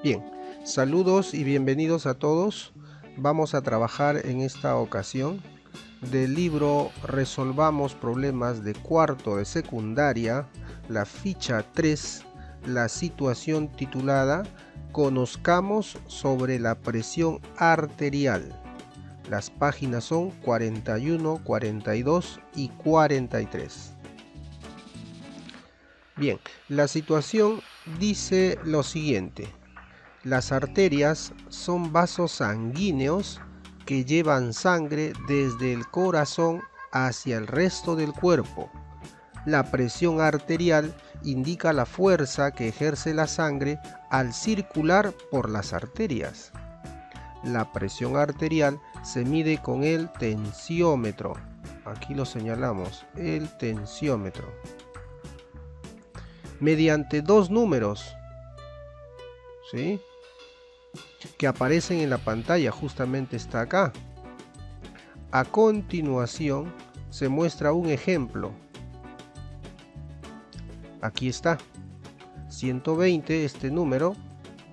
Bien, saludos y bienvenidos a todos. Vamos a trabajar en esta ocasión del libro Resolvamos problemas de cuarto de secundaria, la ficha 3, la situación titulada Conozcamos sobre la presión arterial. Las páginas son 41, 42 y 43. Bien, la situación dice lo siguiente. Las arterias son vasos sanguíneos que llevan sangre desde el corazón hacia el resto del cuerpo. La presión arterial indica la fuerza que ejerce la sangre al circular por las arterias. La presión arterial se mide con el tensiómetro. Aquí lo señalamos, el tensiómetro. Mediante dos números, ¿sí?, que aparecen en la pantalla, justamente está acá. A continuación se muestra un ejemplo. Aquí está, 120, este número.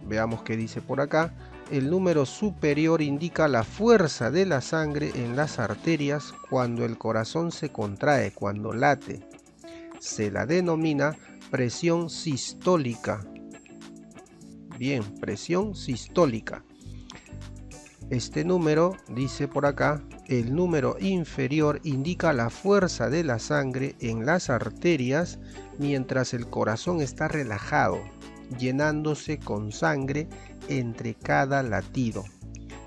Veamos qué dice por acá. El número superior indica la fuerza de la sangre en las arterias cuando el corazón se contrae, cuando late. Se la denomina presión sistólica. Bien, presión sistólica. Este número, dice por acá, el número inferior indica la fuerza de la sangre en las arterias mientras el corazón está relajado, llenándose con sangre entre cada latido.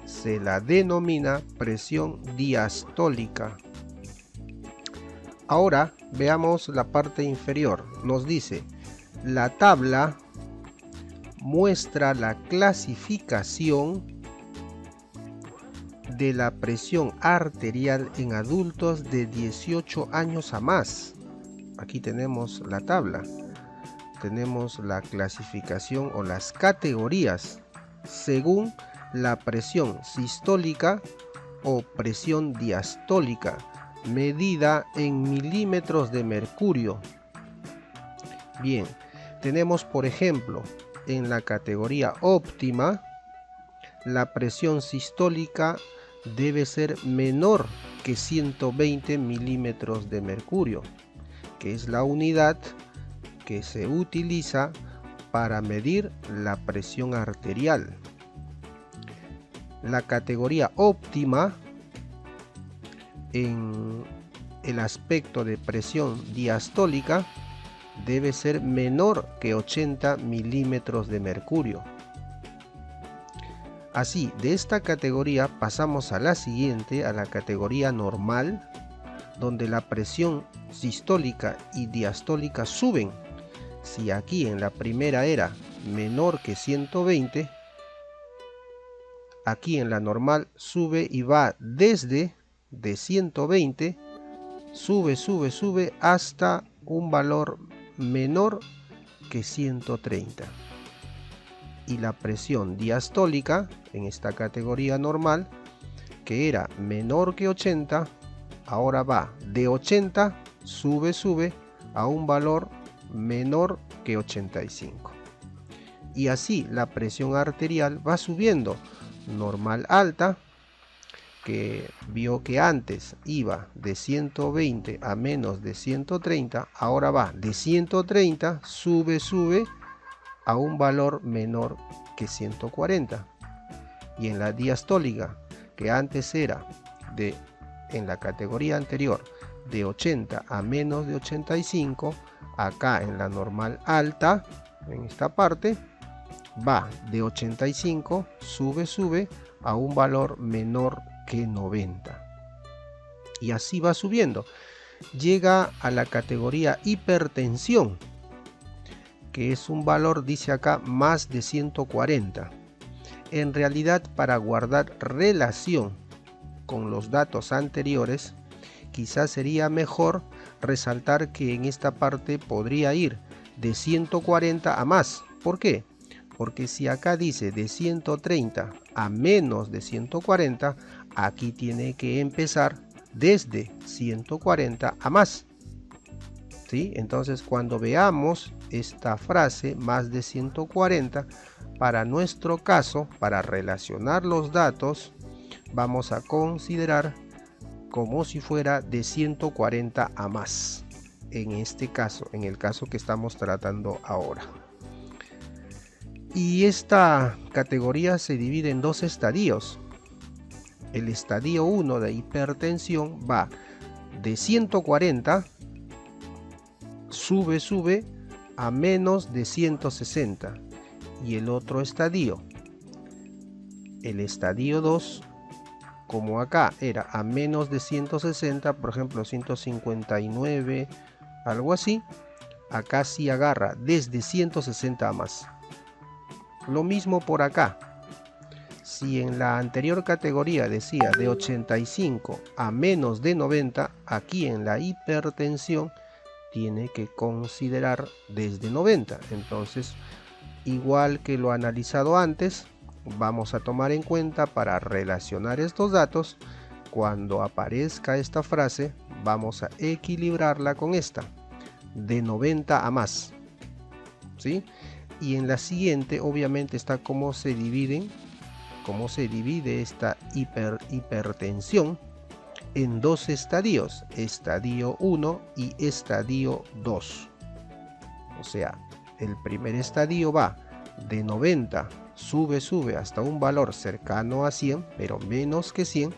Se la denomina presión diastólica. Ahora veamos la parte inferior. Nos dice, la tabla muestra la clasificación de la presión arterial en adultos de 18 años a más. Aquí tenemos la tabla. Tenemos la clasificación o las categorías según la presión sistólica o presión diastólica, medida en milímetros de mercurio. Bien, tenemos por ejemplo en la categoría óptima, la presión sistólica debe ser menor que 120 milímetros de mercurio, que es la unidad que se utiliza para medir la presión arterial. La categoría óptima, en el aspecto de presión diastólica, debe ser menor que 80 milímetros de mercurio. Así, de esta categoría pasamos a la siguiente, a la categoría normal, donde la presión sistólica y diastólica suben. Si aquí en la primera era menor que 120, aquí en la normal sube y va desde de 120, sube hasta un valor menor que 130. Y la presión diastólica en esta categoría normal, que era menor que 80, ahora va de 80, sube a un valor menor que 85. Y así la presión arterial va subiendo. Normal alta, que vio que antes iba de 120 a menos de 130, ahora va de 130, sube a un valor menor que 140. Y en la diastólica, que antes era en la categoría anterior de 80 a menos de 85, acá en la normal alta, en esta parte, va de 85, sube a un valor menor que 90. Y así va subiendo. Llega a la categoría hipertensión, que es un valor, dice acá, más de 140. En realidad, para guardar relación con los datos anteriores, quizás sería mejor resaltar que en esta parte podría ir de 140 a más. ¿Por qué? Porque si acá dice de 130 a menos de 140, aquí tiene que empezar desde 140 a más. ¿Sí? Entonces, cuando veamos esta frase, más de 140, Para nuestro caso, para relacionar los datos, vamos a considerar como si fuera de 140 a más. En este caso, en el caso que estamos tratando ahora. Y esta categoría se divide en dos estadios. El estadio 1 de hipertensión va de 140, sube a menos de 160. Y el otro estadio, el estadio 2, como acá era a menos de 160, por ejemplo 159, algo así, acá sí agarra desde 160 a más. Lo mismo por acá. Si en la anterior categoría decía de 85 a menos de 90, aquí en la hipertensión tiene que considerar desde 90. Entonces, igual que lo analizado antes, vamos a tomar en cuenta para relacionar estos datos. Cuando aparezca esta frase, vamos a equilibrarla con esta, de 90 a más, ¿sí? Y en la siguiente, obviamente, está cómo se divide esta hipertensión en dos estadios, estadio 1 y estadio 2. O sea, el primer estadio va de 90, sube hasta un valor cercano a 100, pero menos que 100.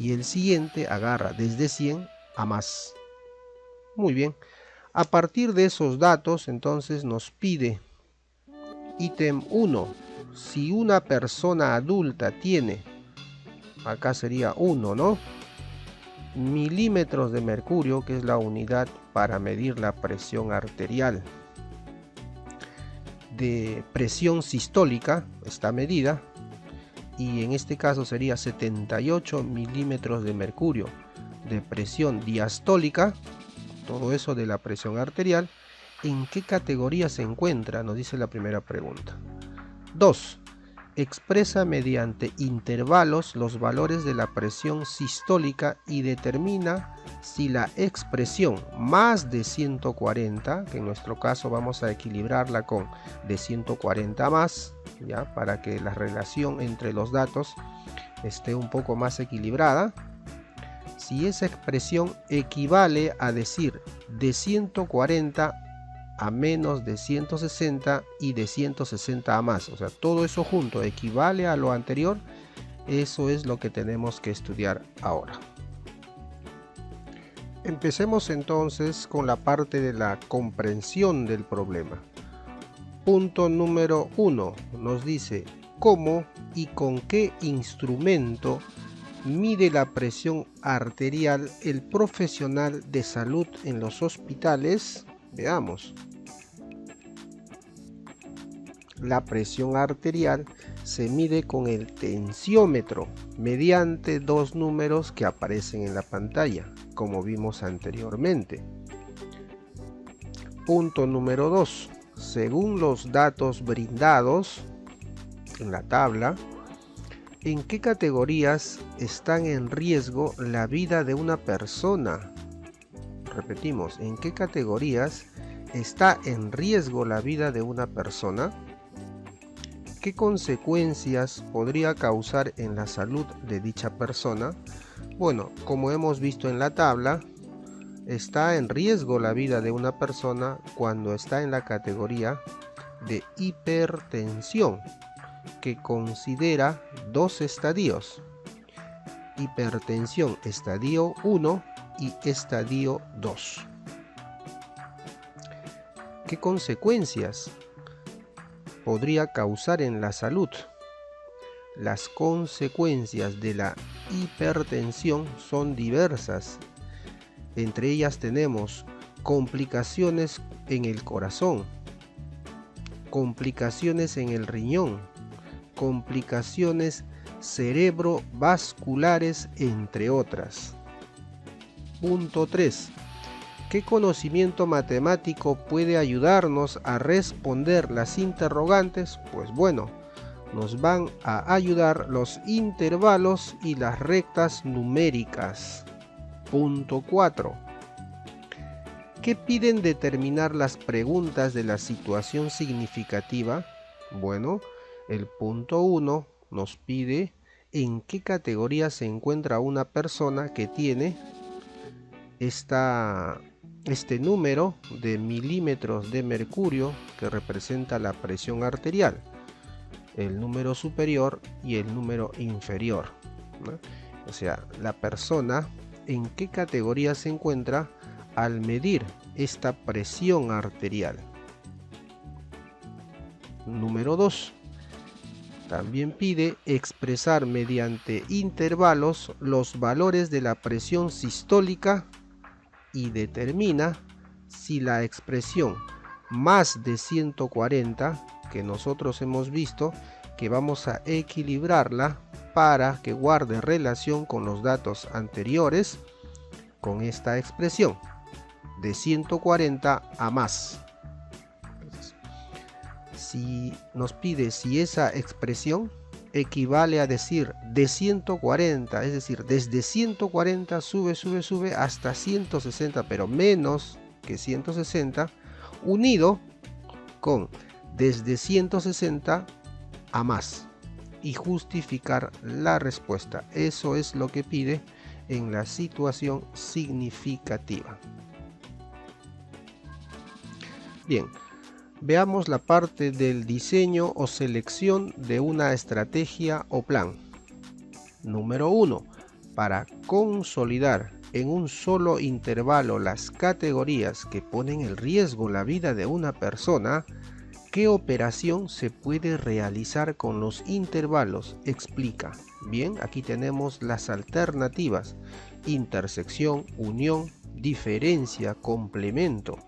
Y el siguiente agarra desde 100 a más. Muy bien. A partir de esos datos, entonces nos pide ítem 1. Si una persona adulta tiene, acá sería 1, ¿no? Milímetros de mercurio, que es la unidad para medir la presión arterial. De presión sistólica está medida, y en este caso sería 78 milímetros de mercurio. De presión diastólica, todo eso de la presión arterial, ¿en qué categoría se encuentra? Nos dice la primera pregunta. 2. Expresa mediante intervalos los valores de la presión sistólica y determina si la expresión más de 140, que en nuestro caso vamos a equilibrarla con de 140 más, ¿ya? Para que la relación entre los datos esté un poco más equilibrada. Si esa expresión equivale a decir de 140 a menos de 160 y de 160 a más, o sea, todo eso junto equivale a lo anterior, eso es lo que tenemos que estudiar ahora. Empecemos entonces con la parte de la comprensión del problema. Punto número 1 nos dice cómo y con qué instrumento mide la presión arterial el profesional de salud en los hospitales. Veamos. La presión arterial se mide con el tensiómetro mediante dos números que aparecen en la pantalla, como vimos anteriormente. Punto número 2. Según los datos brindados en la tabla, ¿en qué categorías están en riesgo la vida de una persona? Repetimos, ¿en qué categorías está en riesgo la vida de una persona? ¿Qué consecuencias podría causar en la salud de dicha persona? Bueno, como hemos visto en la tabla, está en riesgo la vida de una persona cuando está en la categoría de hipertensión, que considera dos estadios: hipertensión estadio 1 y estadio 2. ¿Qué consecuencias podría causar en la salud? Las consecuencias de la hipertensión son diversas. Entre ellas tenemos complicaciones en el corazón, complicaciones en el riñón, complicaciones cerebrovasculares, entre otras. Punto 3. ¿Qué conocimiento matemático puede ayudarnos a responder las interrogantes? Pues bueno, nos van a ayudar los intervalos y las rectas numéricas. Punto 4. ¿Qué piden determinar las preguntas de la situación significativa? Bueno, el punto 1 nos pide en qué categoría se encuentra una persona que tiene este número de milímetros de mercurio que representa la presión arterial, el número superior y el número inferior, ¿no? O sea, la persona en qué categoría se encuentra al medir esta presión arterial. Número 2. También pide expresar mediante intervalos los valores de la presión sistólica y determina si la expresión más de 140, que nosotros hemos visto que vamos a equilibrarla para que guarde relación con los datos anteriores, con esta expresión de 140 a más. Entonces, si nos pide si esa expresión equivale a decir de 140, es decir, desde 140 sube hasta 160, pero menos que 160, unido con desde 160 a más, y justificar la respuesta. Eso es lo que pide en la situación significativa. Bien, veamos la parte del diseño o selección de una estrategia o plan. Número 1. Para consolidar en un solo intervalo las categorías que ponen en riesgo la vida de una persona, ¿qué operación se puede realizar con los intervalos? Explica. Bien, aquí tenemos las alternativas: intersección, unión, diferencia, complemento.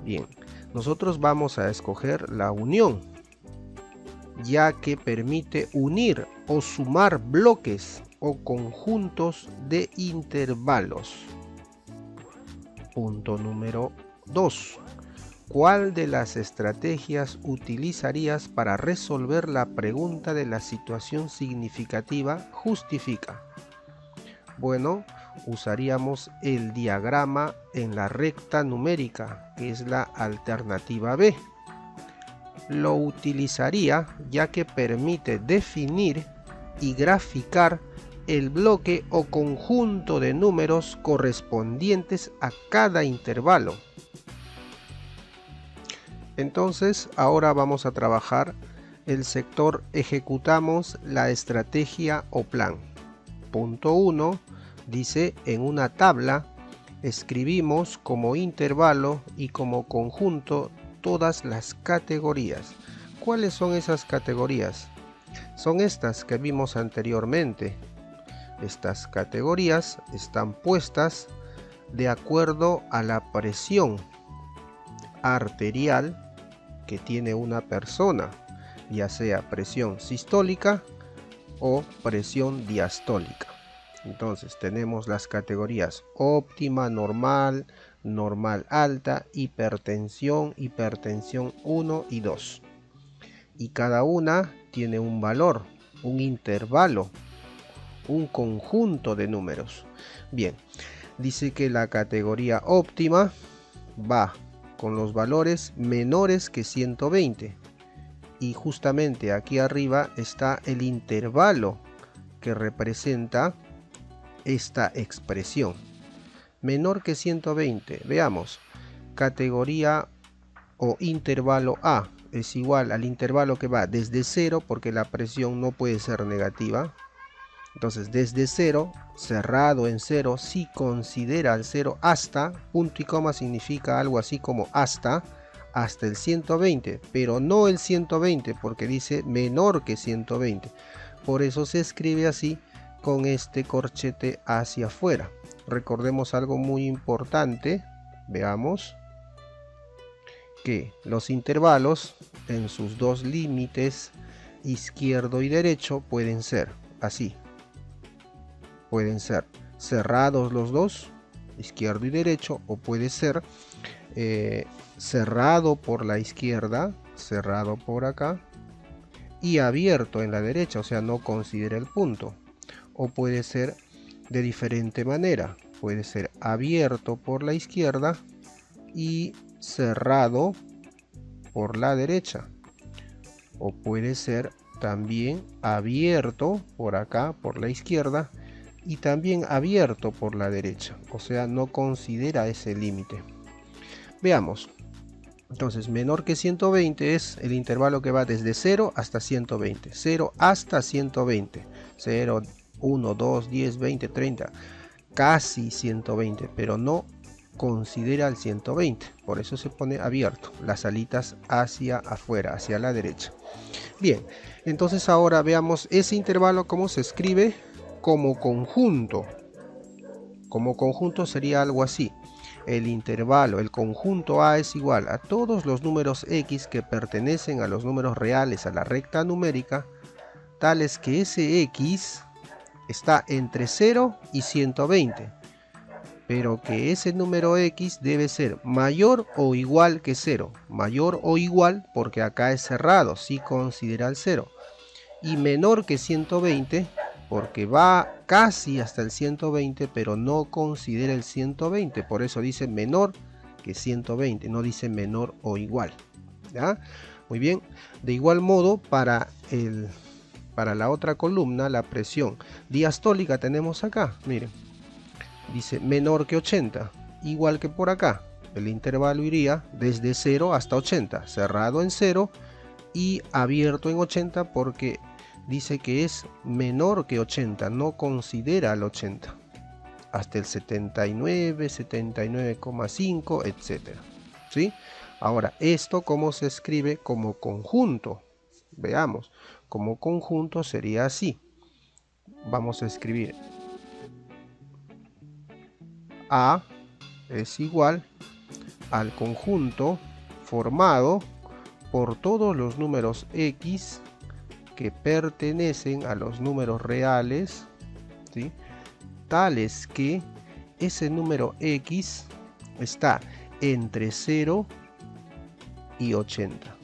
Bien, nosotros vamos a escoger la unión, ya que permite unir o sumar bloques o conjuntos de intervalos. Punto número 2. ¿Cuál de las estrategias utilizarías para resolver la pregunta de la situación significativa? Justifica. Bueno, usaríamos el diagrama en la recta numérica, que es la alternativa B. Lo utilizaría ya que permite definir y graficar el bloque o conjunto de números correspondientes a cada intervalo. Entonces, ahora vamos a trabajar el sector ejecutamos la estrategia o plan. Punto 1 dice: en una tabla escribimos como intervalo y como conjunto todas las categorías. ¿Cuáles son esas categorías? Son estas que vimos anteriormente. Estas categorías están puestas de acuerdo a la presión arterial que tiene una persona, ya sea presión sistólica o presión diastólica. Entonces tenemos las categorías óptima, normal, normal alta, hipertensión, hipertensión 1 y 2. Y cada una tiene un valor, un intervalo, un conjunto de números. Bien, dice que la categoría óptima va con los valores menores que 120. Y justamente aquí arriba está el intervalo que representa esta expresión. Menor que 120. Veamos. Categoría o intervalo A es igual al intervalo que va desde 0, porque la presión no puede ser negativa. Entonces desde 0, cerrado en 0, si considera el 0 hasta, punto y coma significa algo así como hasta el 120, pero no el 120 porque dice menor que 120. Por eso se escribe así con este corchete hacia afuera. Recordemos algo muy importante. Veamos que los intervalos en sus dos límites, izquierdo y derecho, pueden ser así. Pueden ser cerrados los dos, izquierdo y derecho, o puede ser cerrado por la izquierda, cerrado por acá, y abierto en la derecha, o sea, no considera el punto. O puede ser de diferente manera, puede ser abierto por la izquierda y cerrado por la derecha. o puede ser también abierto por acá, por la izquierda, y también abierto por la derecha, o sea, no considera ese límite. Veamos. Entonces, menor que 120 es el intervalo que va desde 0 hasta 120. 0 hasta 120. 0, 1, 2, 10, 20, 30. Casi 120, pero no considera el 120. Por eso se pone abierto. Las alitas hacia afuera, hacia la derecha. Bien, entonces ahora veamos ese intervalo cómo se escribe como conjunto. Como conjunto sería algo así. El intervalo, el conjunto A es igual a todos los números X que pertenecen a los números reales a la recta numérica, tales que ese X está entre 0 y 120, pero que ese número X debe ser mayor o igual que 0, mayor o igual porque acá es cerrado, sí considera el 0, y menor que 120 porque va casi hasta el 120, pero no considera el 120, por eso dice menor que 120, no dice menor o igual. ¿Ya? Muy bien, de igual modo para la otra columna, la presión diastólica tenemos acá, miren, dice menor que 80, igual que por acá, el intervalo iría desde 0 hasta 80, cerrado en 0 y abierto en 80 porque dice que es menor que 80, no considera el 80, hasta el 79, 79,5, etcétera. ¿Sí? Ahora, esto cómo se escribe como conjunto. Veamos, como conjunto sería así. Vamos a escribir A es igual al conjunto formado por todos los números X que pertenecen a los números reales, ¿sí? Tales que ese número X está entre 0 y 80.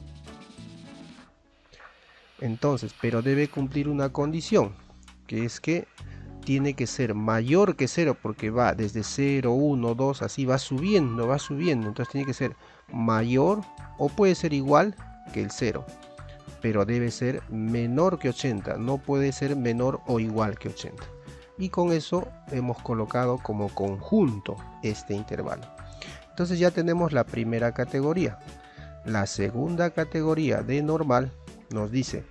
Entonces, pero debe cumplir una condición, que es que tiene que ser mayor que 0, porque va desde 0, 1, 2, así va subiendo, entonces tiene que ser mayor o puede ser igual que el 0. Pero debe ser menor que 80, no puede ser menor o igual que 80. Y con eso hemos colocado como conjunto este intervalo. Entonces ya tenemos la primera categoría. La segunda categoría de normal nos dice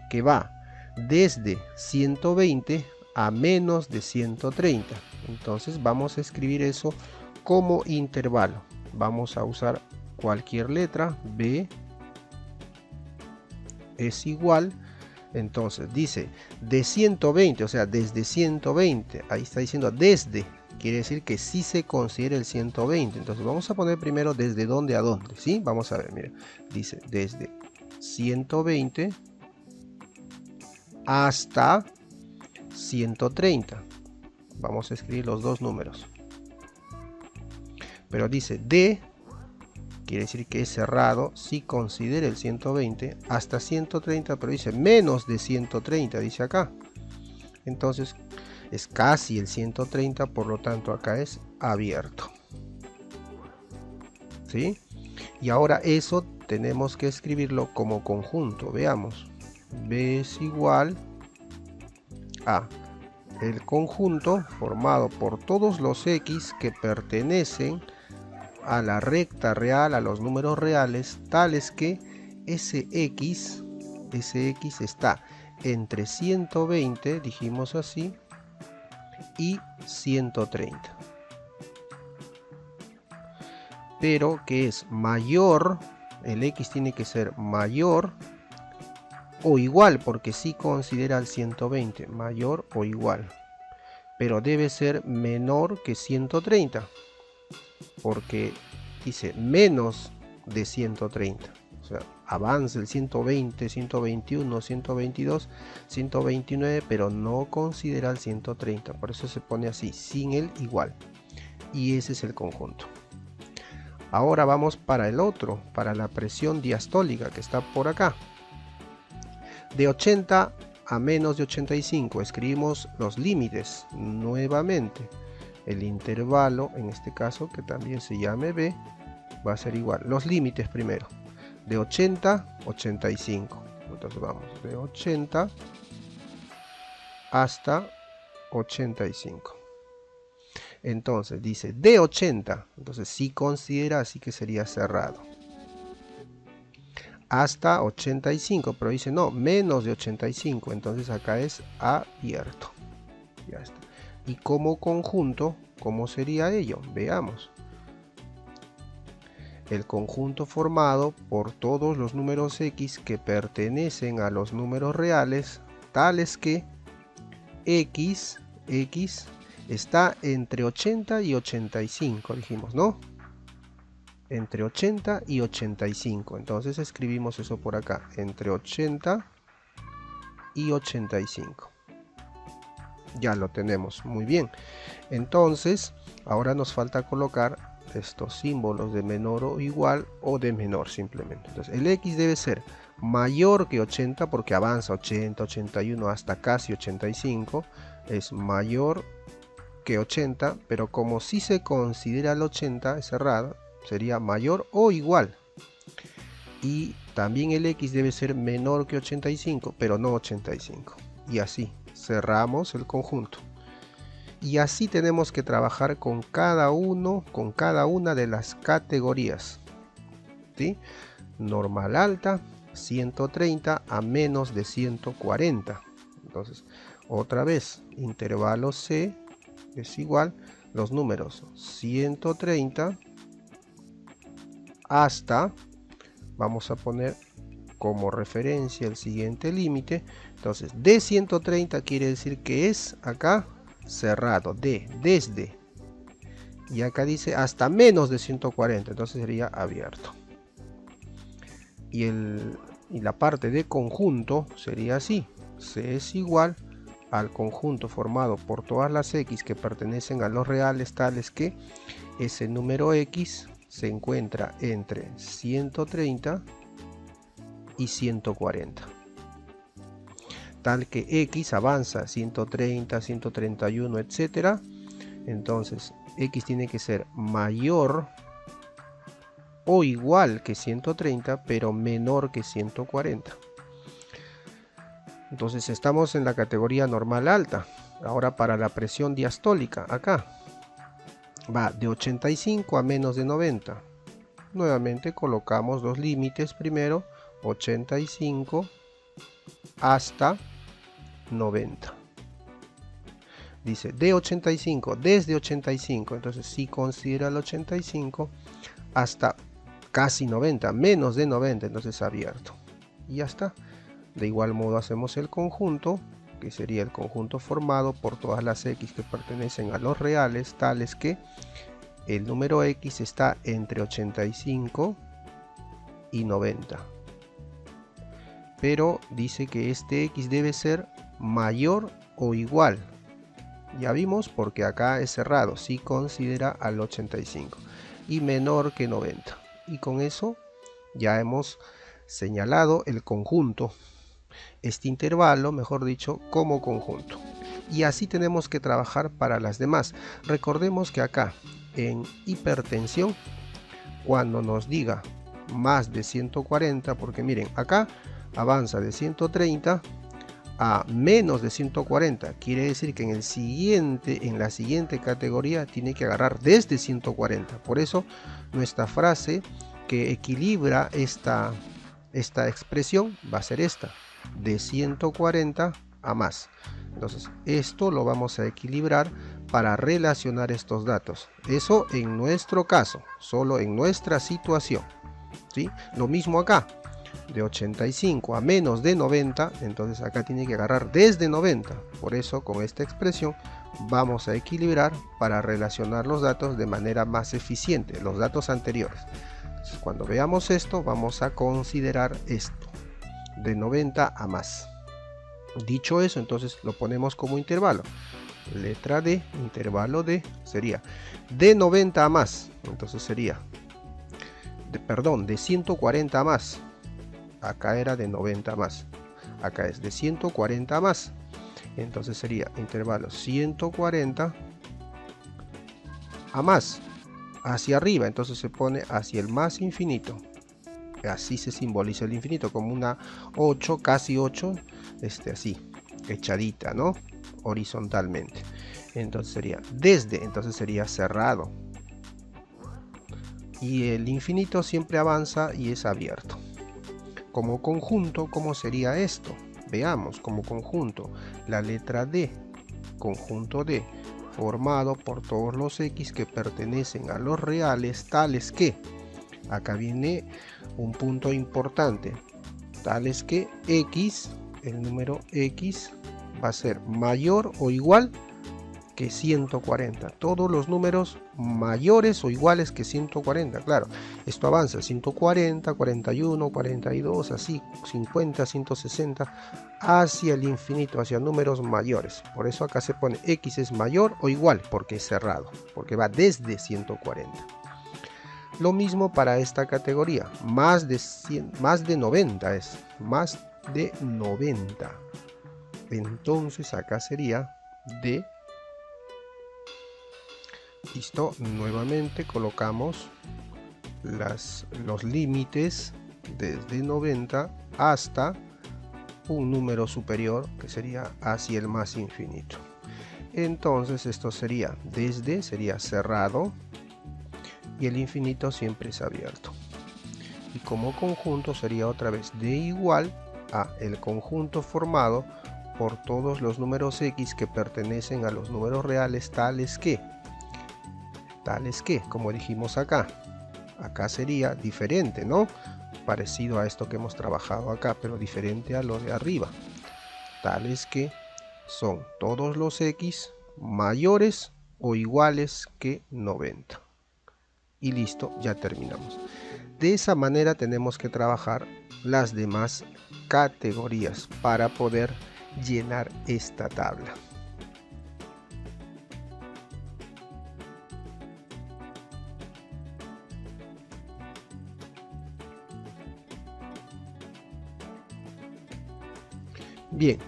que va desde 120 a menos de 130. Entonces vamos a escribir eso como intervalo. Vamos a usar cualquier letra, B es igual, entonces dice de 120, o sea, desde 120, ahí está diciendo desde, quiere decir que sí se considera el 120, entonces vamos a poner primero desde dónde a dónde, ¿sí? Vamos a ver, mira, dice desde 120 hasta 130, vamos a escribir los dos números, pero dice de, quiere decir que es cerrado, si considera el 120 hasta 130, pero dice menos de 130, dice acá. Entonces es casi el 130, por lo tanto acá es abierto. ¿Sí? Y ahora eso tenemos que escribirlo como conjunto. Veamos. B es igual a el conjunto formado por todos los X que pertenecen a la recta real, a los números reales, tales que ese X está entre 120, dijimos así, y 130. Pero que es mayor, el X tiene que ser mayor o igual, porque sí considera el 120, mayor o igual. Pero debe ser menor que 130. Porque dice menos de 130, o sea, avanza el 120, 121, 122, 129, pero no considera el 130, por eso se pone así, sin el igual, y ese es el conjunto. Ahora vamos para el otro, para la presión diastólica que está por acá. De 80 a menos de 85, escribimos los límites nuevamente. El intervalo, en este caso, que también se llame B, va a ser igual. Los límites primero. De 80 a 85. Entonces vamos de 80 hasta 85. Entonces dice de 80, entonces sí considera, así que sería cerrado. Hasta 85, pero dice no, menos de 85, entonces acá es abierto. Ya está. Y como conjunto, ¿cómo sería ello? Veamos. El conjunto formado por todos los números x que pertenecen a los números reales, tales que x está entre 80 y 85, dijimos, ¿no? Entre 80 y 85. Entonces escribimos eso por acá, entre 80 y 85. Ya lo tenemos, muy bien. Entonces, ahora nos falta colocar estos símbolos de menor o igual o de menor simplemente. Entonces, el x debe ser mayor que 80 porque avanza 80, 81 hasta casi 85. Es mayor que 80, pero como si se considera el 80 es cerrado, sería mayor o igual. Y también el x debe ser menor que 85, pero no 85. Y así cerramos el conjunto. Y así tenemos que trabajar con cada una de las categorías, ¿sí? Normal alta, 130 a menos de 140. Entonces, otra vez, intervalo C es igual los números 130 hasta, vamos a poner como referencia el siguiente límite. Entonces, de 130 quiere decir que es acá cerrado, desde, y acá dice hasta menos de 140, entonces sería abierto. Y la parte de conjunto sería así: C es igual al conjunto formado por todas las x que pertenecen a los reales, tales que ese número x se encuentra entre 130 y 140. Tal que x avanza 130, 131, etcétera. Entonces x tiene que ser mayor o igual que 130, pero menor que 140. Entonces estamos en la categoría normal alta. Ahora para la presión diastólica, acá va de 85 a menos de 90. Nuevamente colocamos los límites primero, 85 hasta 90. Dice de 85, desde 85, entonces sí considera el 85 hasta casi 90, menos de 90, entonces abierto. Y ya está. De igual modo hacemos el conjunto, que sería el conjunto formado por todas las x que pertenecen a los reales, tales que el número x está entre 85 y 90. Pero dice que este x debe ser mayor o igual. Ya vimos, porque acá es cerrado, sí considera al 85, y menor que 90. Y con eso ya hemos señalado el conjunto, este intervalo, mejor dicho, como conjunto. Y así tenemos que trabajar para las demás. Recordemos que acá en hipertensión, cuando nos diga más de 140, porque miren, acá avanza de 130 a menos de 140, quiere decir que en la siguiente categoría tiene que agarrar desde 140. Por eso nuestra frase que equilibra esta expresión va a ser esta: de 140 a más. Entonces esto lo vamos a equilibrar para relacionar estos datos. Eso en nuestro caso, solo en nuestra situación, ¿sí? Lo mismo acá, de 85 a menos de 90, entonces acá tiene que agarrar desde 90. Por eso con esta expresión vamos a equilibrar para relacionar los datos de manera más eficiente, los datos anteriores. Entonces, cuando veamos esto, vamos a considerar esto, de 90 a más. Dicho eso, entonces lo ponemos como intervalo. Letra D, intervalo D, sería de 90 a más. Entonces sería, de 140 a más. Acá era de 90 a más. Acá es de 140 a más. Entonces sería intervalo 140 a más. Hacia arriba, entonces se pone hacia el más infinito. así se simboliza el infinito, como una 8, casi 8, así, echadita, ¿no? Horizontalmente. Entonces sería desde, entonces sería cerrado. Y el infinito siempre avanza y es abierto. Como conjunto, ¿cómo sería esto? Veamos, como conjunto, la letra D, conjunto D, formado por todos los X que pertenecen a los reales, tales que, acá viene un punto importante, tales que X, el número X, va a ser mayor o igual que 140. Todos los números mayores o iguales que 140. Claro, esto avanza 140, 41, 42, así 50, 160, hacia el infinito, hacia números mayores. Por eso acá se pone X es mayor o igual, porque es cerrado, porque va desde 140. Lo mismo para esta categoría, más de 90 es, más de 90. Entonces acá sería de. Listo, nuevamente colocamos los límites desde 90 hasta un número superior, que sería hacia el más infinito. Entonces esto sería desde, sería cerrado, y el infinito siempre es abierto. Y como conjunto sería otra vez de igual a el conjunto formado por todos los números X que pertenecen a los números reales, tales que, como dijimos acá sería diferente, ¿no? Parecido a esto que hemos trabajado acá, pero diferente a lo de arriba, tales que son todos los X mayores o iguales que 90. Y listo, ya terminamos. De esa manera tenemos que trabajar las demás categorías para poder llenar esta tabla. Bien,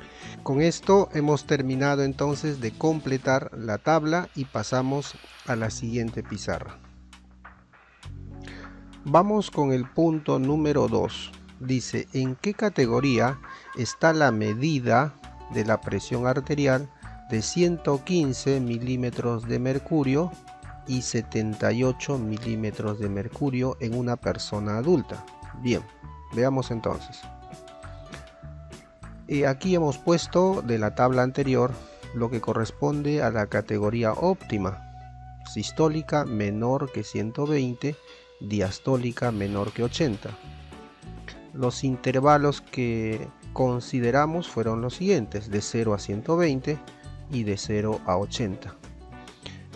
con esto hemos terminado entonces de completar la tabla y pasamos a la siguiente pizarra. Vamos con el punto número 2. Dice, ¿en qué categoría está la medida de la presión arterial de 115 milímetros de mercurio y 78 milímetros de mercurio en una persona adulta? Bien, veamos entonces. Aquí hemos puesto de la tabla anterior lo que corresponde a la categoría óptima: sistólica menor que 120, diastólica menor que 80. Los intervalos que consideramos fueron los siguientes: de 0 a 120 y de 0 a 80.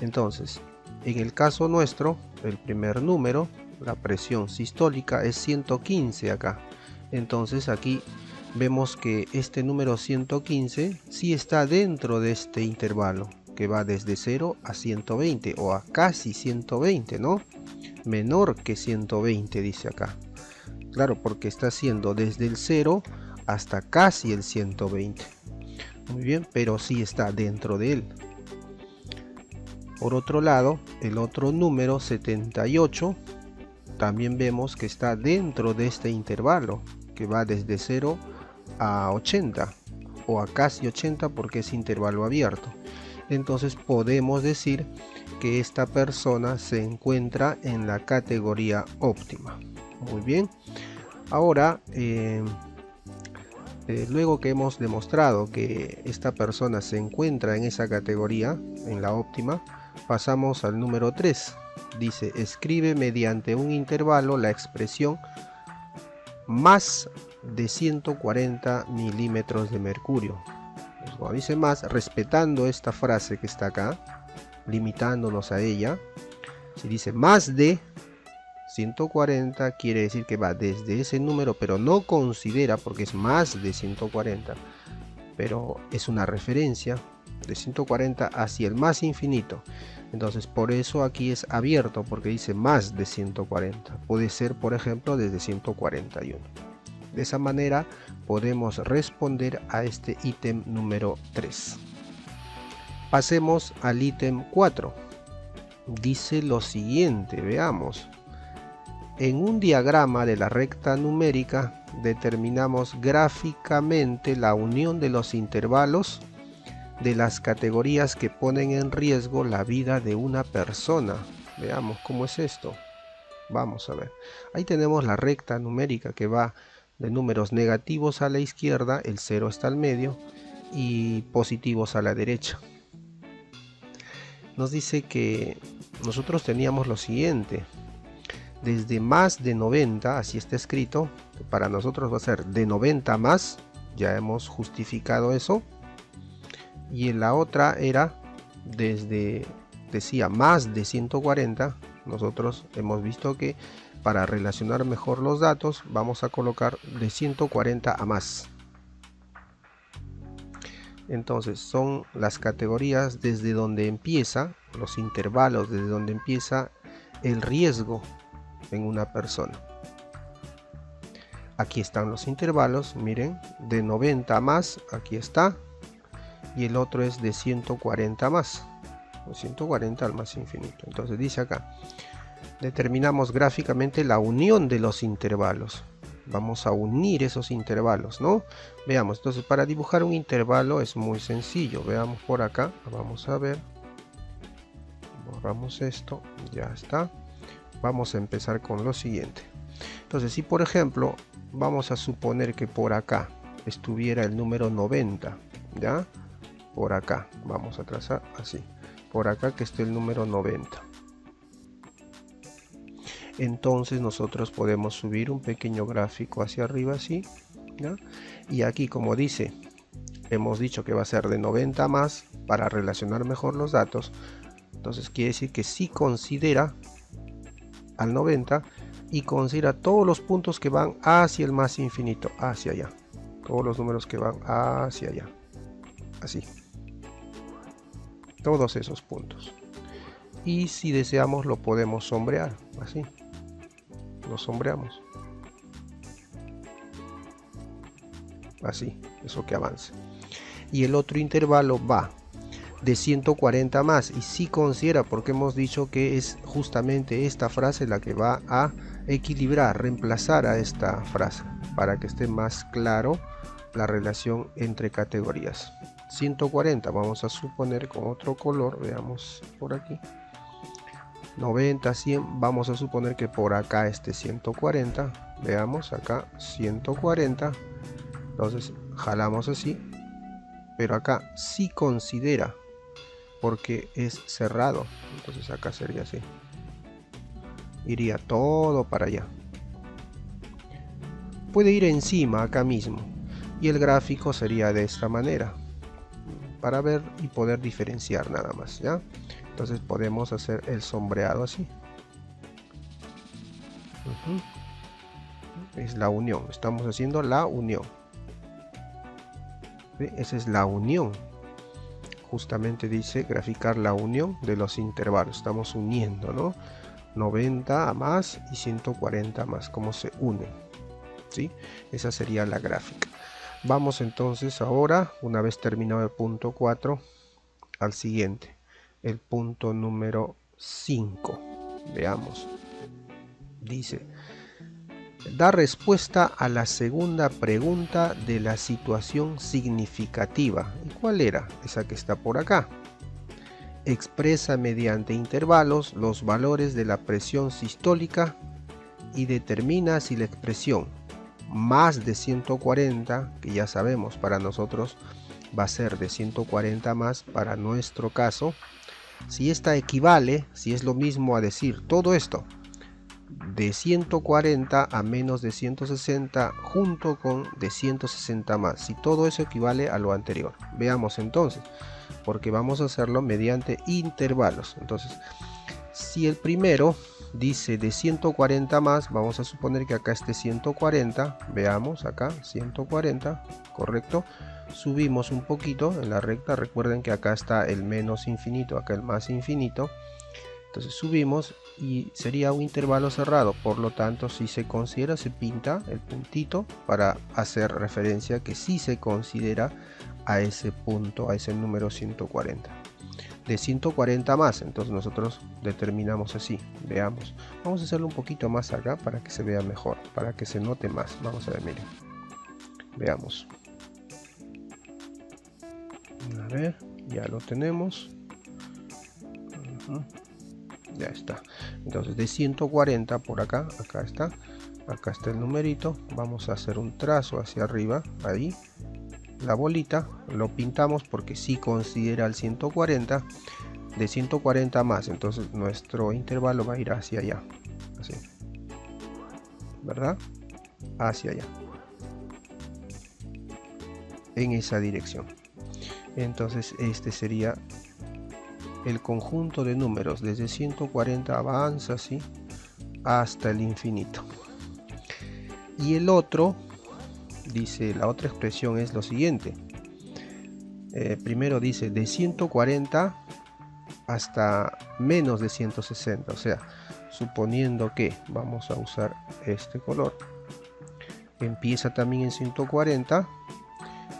Entonces, en el caso nuestro, el primer número, la presión sistólica es 115 acá. Entonces aquí vemos que este número 115 sí está dentro de este intervalo, que va desde 0 a 120 o a casi 120, ¿no? Menor que 120 dice acá. Claro, porque está haciendo desde el 0 hasta casi el 120. Muy bien, pero sí está dentro de él. Por otro lado, el otro número 78 también vemos que está dentro de este intervalo, que va desde 0 a 80 o a casi 80 porque es intervalo abierto. Entonces podemos decir que esta persona se encuentra en la categoría óptima. Muy bien, ahora luego que hemos demostrado que esta persona se encuentra en esa categoría, en la óptima, pasamos al número 3. Dice, escribe mediante un intervalo la expresión más de 140 milímetros de mercurio. Pues cuando dice más, respetando esta frase que está acá, limitándonos a ella, si dice más de 140, quiere decir que va desde ese número, pero no considera, porque es más de 140, pero es una referencia de 140 hacia el más infinito. Entonces por eso aquí es abierto, porque dice más de 140. Puede ser, por ejemplo, desde 141. De esa manera podemos responder a este ítem número 3. Pasemos al ítem 4. Dice lo siguiente, veamos. En un diagrama de la recta numérica determinamos gráficamente la unión de los intervalos de las categorías que ponen en riesgo la vida de una persona. Veamos cómo es esto. Vamos a ver. Ahí tenemos la recta numérica que va de números negativos a la izquierda, el 0 está al medio, y positivos a la derecha. Nos dice que nosotros teníamos lo siguiente. Desde más de 90, así está escrito, para nosotros va a ser de 90 más, ya hemos justificado eso. Y en la otra era desde, decía más de 140, nosotros hemos visto que para relacionar mejor los datos vamos a colocar de 140 a más. Entonces son las categorías desde donde empieza, los intervalos desde donde empieza el riesgo en una persona. Aquí están los intervalos, miren, de 90 a más, aquí está, y el otro es de 140 más, 140 al más infinito. Entonces dice acá, determinamos gráficamente la unión de los intervalos. Vamos a unir esos intervalos, ¿no? Veamos, entonces para dibujar un intervalo es muy sencillo. Veamos por acá, vamos a ver. Borramos esto, ya está. Vamos a empezar con lo siguiente. Entonces, si por ejemplo, vamos a suponer que por acá estuviera el número 90, ¿ya? Por acá, vamos a trazar así. Por acá que esté el número 90. Entonces nosotros podemos subir un pequeño gráfico hacia arriba así, ¿ya? Y aquí, como dice, hemos dicho que va a ser de 90 más para relacionar mejor los datos. Entonces quiere decir que sí considera al 90 y considera todos los puntos que van hacia el más infinito, hacia allá. Todos los números que van hacia allá. Así. Todos esos puntos. Y si deseamos lo podemos sombrear, así. Lo sombreamos. Así, eso que avance. Y el otro intervalo va de 140 más. Y si considera, porque hemos dicho que es justamente esta frase la que va a equilibrar, reemplazar a esta frase, para que esté más claro la relación entre categorías. 140, vamos a suponer con otro color, veamos por aquí. 90, 100, vamos a suponer que por acá esté 140, veamos acá 140, entonces jalamos así, pero acá sí considera, porque es cerrado, entonces acá sería así, iría todo para allá, puede ir encima acá mismo, y el gráfico sería de esta manera, para ver y poder diferenciar nada más, ¿ya? Entonces podemos hacer el sombreado así. Es la unión, estamos haciendo la unión. ¿Sí? Esa es la unión. Justamente dice graficar la unión de los intervalos. Estamos uniendo, ¿no? 90 a más y 140 a más, cómo se unen. ¿Sí? Esa sería la gráfica. Vamos entonces ahora, una vez terminado el punto 4, al siguiente. El punto número 5. Veamos. Dice, da respuesta a la segunda pregunta de la situación significativa. ¿Y cuál era? Esa que está por acá. Expresa mediante intervalos los valores de la presión sistólica y determina si la expresión más de 140, que ya sabemos para nosotros va a ser de 140 más para nuestro caso, si esta equivale, si es lo mismo a decir todo esto de 140 a menos de 160 junto con de 160 más, si todo eso equivale a lo anterior. Veamos entonces, porque vamos a hacerlo mediante intervalos. Entonces, si el primero dice de 140 más, vamos a suponer que acá esté 140, veamos acá 140, correcto. Subimos un poquito en la recta, recuerden que acá está el menos infinito, acá el más infinito, entonces subimos y sería un intervalo cerrado, por lo tanto si se considera, se pinta el puntito para hacer referencia que sí se considera a ese punto, a ese número 140. de 140 más. Entonces nosotros determinamos así. Veamos. Vamos a hacerlo un poquito más acá para que se vea mejor, para que se note más. Vamos a ver, miren. Veamos. A ver, ya lo tenemos. Ya está. Entonces de 140 por acá, acá está el numerito. Vamos a hacer un trazo hacia arriba, ahí. La bolita, lo pintamos porque sí considera el 140. De 140 más, entonces nuestro intervalo va a ir hacia allá. Así. ¿Verdad? Hacia allá. En esa dirección. Entonces este sería el conjunto de números. Desde 140 avanza así hasta el infinito. Y el otro, dice, la otra expresión es lo siguiente. Primero dice de 140 hasta menos de 160. O sea, suponiendo que vamos a usar este color, empieza también en 140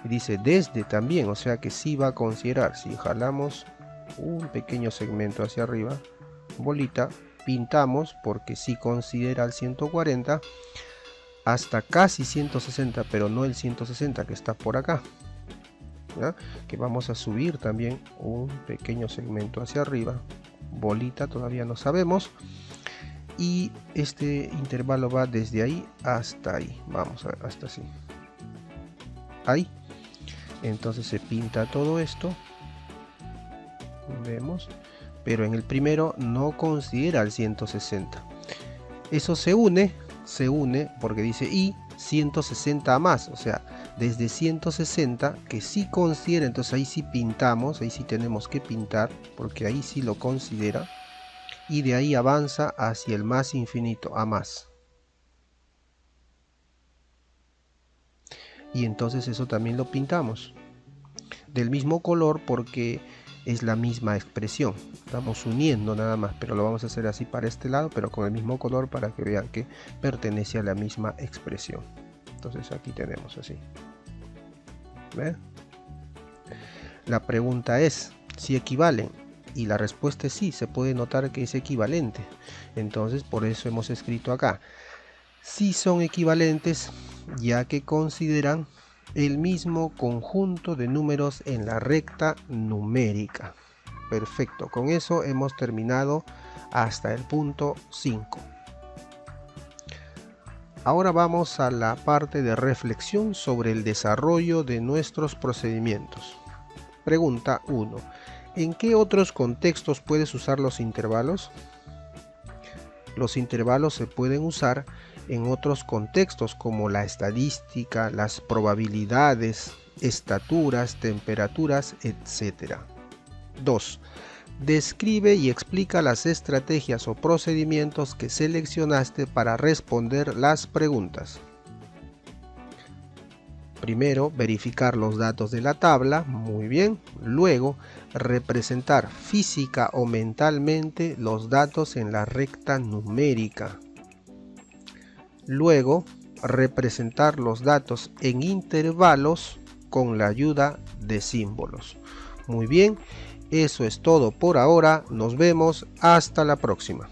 y dice desde también, o sea que sí va a considerar. Si jalamos un pequeño segmento hacia arriba, bolita, pintamos porque sí considera el 140 hasta casi 160, pero no el 160 que está por acá, ¿ya? Que vamos a subir también un pequeño segmento hacia arriba, bolita, todavía no sabemos, y este intervalo va desde ahí hasta ahí. Vamos a ver, hasta así, ahí. Entonces se pinta todo esto, vemos, pero en el primero no considera el 160. Eso se une porque dice y 160 más, o sea, desde 160 que sí considera. Entonces ahí sí pintamos, ahí sí tenemos que pintar porque ahí sí lo considera, y de ahí avanza hacia el más infinito, a más. Y entonces eso también lo pintamos del mismo color porque es la misma expresión. Estamos uniendo nada más, pero lo vamos a hacer así para este lado, pero con el mismo color para que vean que pertenece a la misma expresión. Entonces aquí tenemos así. ¿Ve? La pregunta es si equivalen, y la respuesta es sí, se puede notar que es equivalente. Entonces por eso hemos escrito acá sí son equivalentes, ya que consideran el mismo conjunto de números en la recta numérica. Perfecto, con eso hemos terminado hasta el punto 5. Ahora vamos a la parte de reflexión sobre el desarrollo de nuestros procedimientos. Pregunta 1. ¿En qué otros contextos puedes usar los intervalos? Los intervalos se pueden usar en otros contextos como la estadística, las probabilidades, estaturas, temperaturas, etc. 2. Describe y explica las estrategias o procedimientos que seleccionaste para responder las preguntas. Primero, verificar los datos de la tabla, muy bien. Luego, representar física o mentalmente los datos en la recta numérica. Luego, representar los datos en intervalos con la ayuda de símbolos. Muy bien, eso es todo por ahora. Nos vemos hasta la próxima.